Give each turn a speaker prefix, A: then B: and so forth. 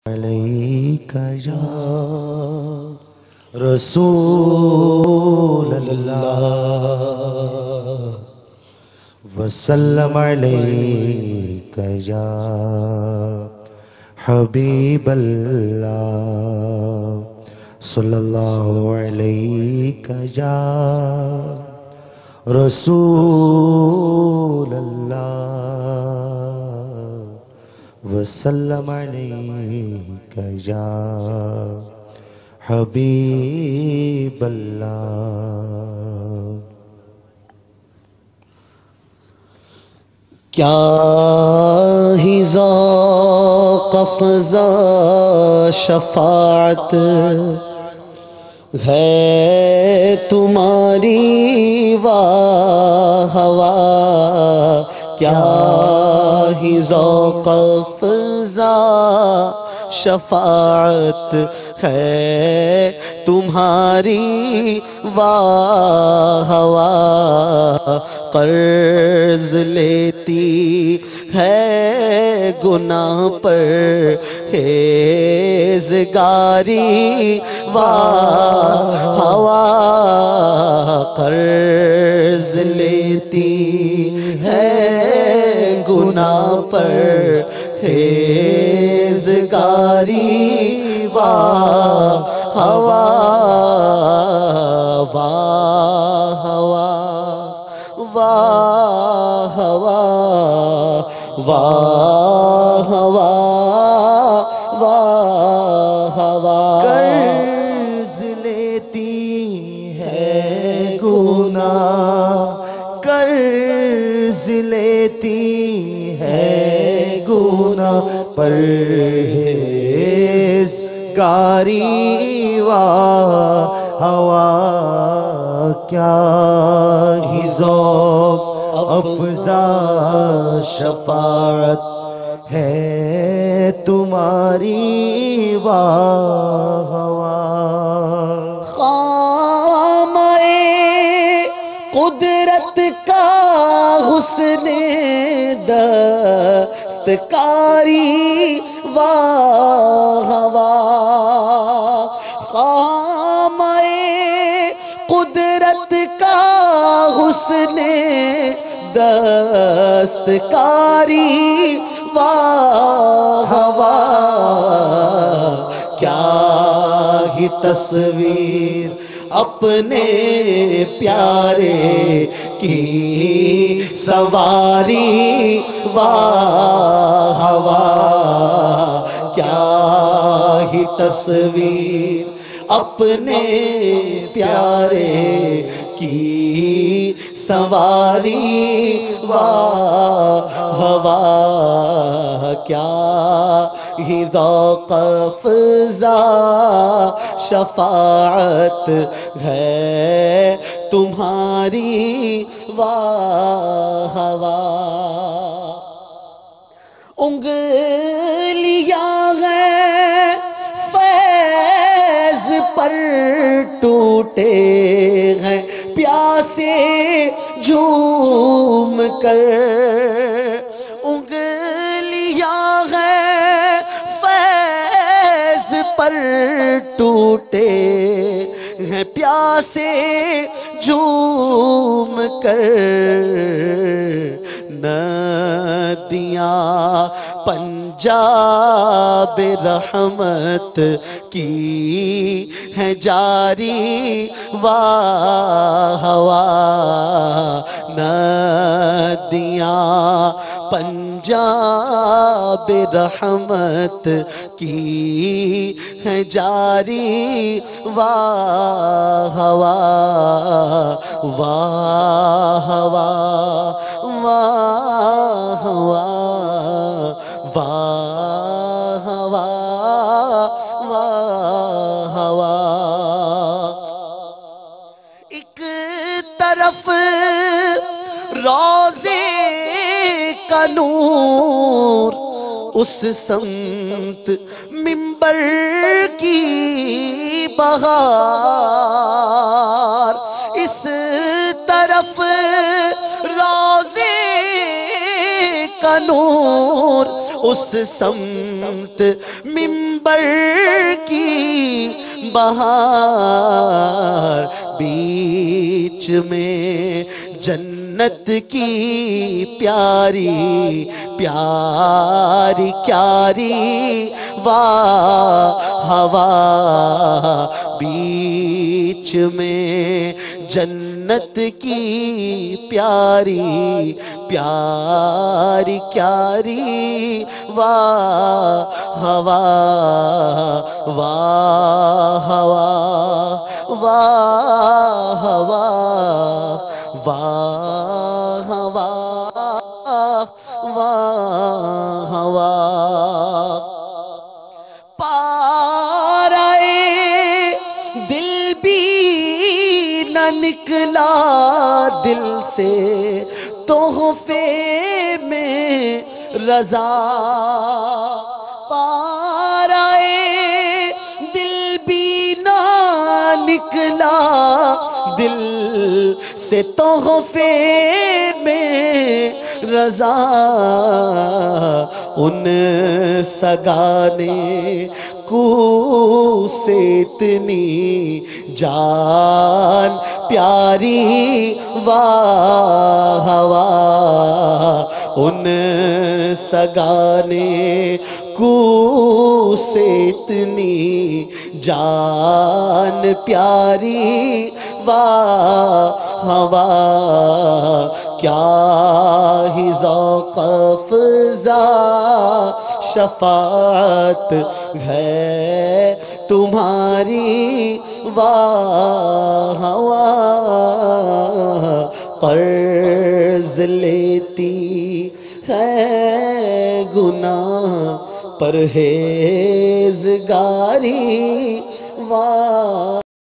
A: علیک یا رسول اللہ وسلم علیک یا حبیب اللہ صلی اللہ علیک یا رسول اللہ وسلم علیک یا حبیب اللہ۔
B: کیا ہی ذوق افزا شفاعت ہے تمہاری واہ واہ، کیا ہی ذوق افزا شفاعت ہے تمہاری واہ واہ، قرض لیتی ہے گناہ پر ہیزگاری واہ واہ، قرض لیتی ہے گناہ پر ہیزگاری واہ واہ واہ واہ واہ واہ واہ واہ،
A: قرض لیتی ہے گناہ، قرض لیتی ہے گناہ پرہیزگاری واہ واہ، کیا ہی ذوق افزا شفاعت ہے تمہاری واہ واہ۔
B: خامۂ قدرت کا حسن دستکاری واہ واہ، خامۂ قدرت کا حسن دستکاری واہ واہ، کیا ہی تصویر اپنے پیارے کی سواری واہ واہ، کیا ہی تصویر اپنے پیارے کی سواری واہ واہ، کیا ہی ذوق افزا شفاعت ہے تمہاری واہ واہ۔ انگلیاں ہیں فیض پر ٹوٹے ہیں پیاسے جھوم کر، انگلیاں ہیں فیض پر ٹوٹے ہیں پیاسے جھوم کر، ندیاں پنجاب رحمت کی ہیں جاری واہ واہ، ندیاں پنجاب رحمت کی ہیں جاری واہ واہ واہ واہ واہ واہ واہ واہ۔ ایک طرف روزے کا نور، اس سمت منبر کی بہار، اس طرف روزے کا نور، اس سمت منبر عنبر کی بہار، بیچ میں جنت کی پیاری پیاری کیاری واہ ہوا، بیچ میں جنت کی پیاری پیاری کیاری واہ ہوا، واہ ہوا، واہ ہوا، واہ ہوا، واہ ہوا، پارائے دل بھی نہ نکلا دل سے تحفے میں رضا، پارائے دل بھی نہ نکلا دل سے تحفے میں رضا، ان سگانے کو سے اتنی جان پیاری واہ ہوا، ان سگانے کو سے اتنی جان پیاری واہ ہوا، کیا ہی ذوق افزا شفاعت ہے تمہاری واہ ہوا، قرض لیتی ہے گناہ پرہیزگاری واہ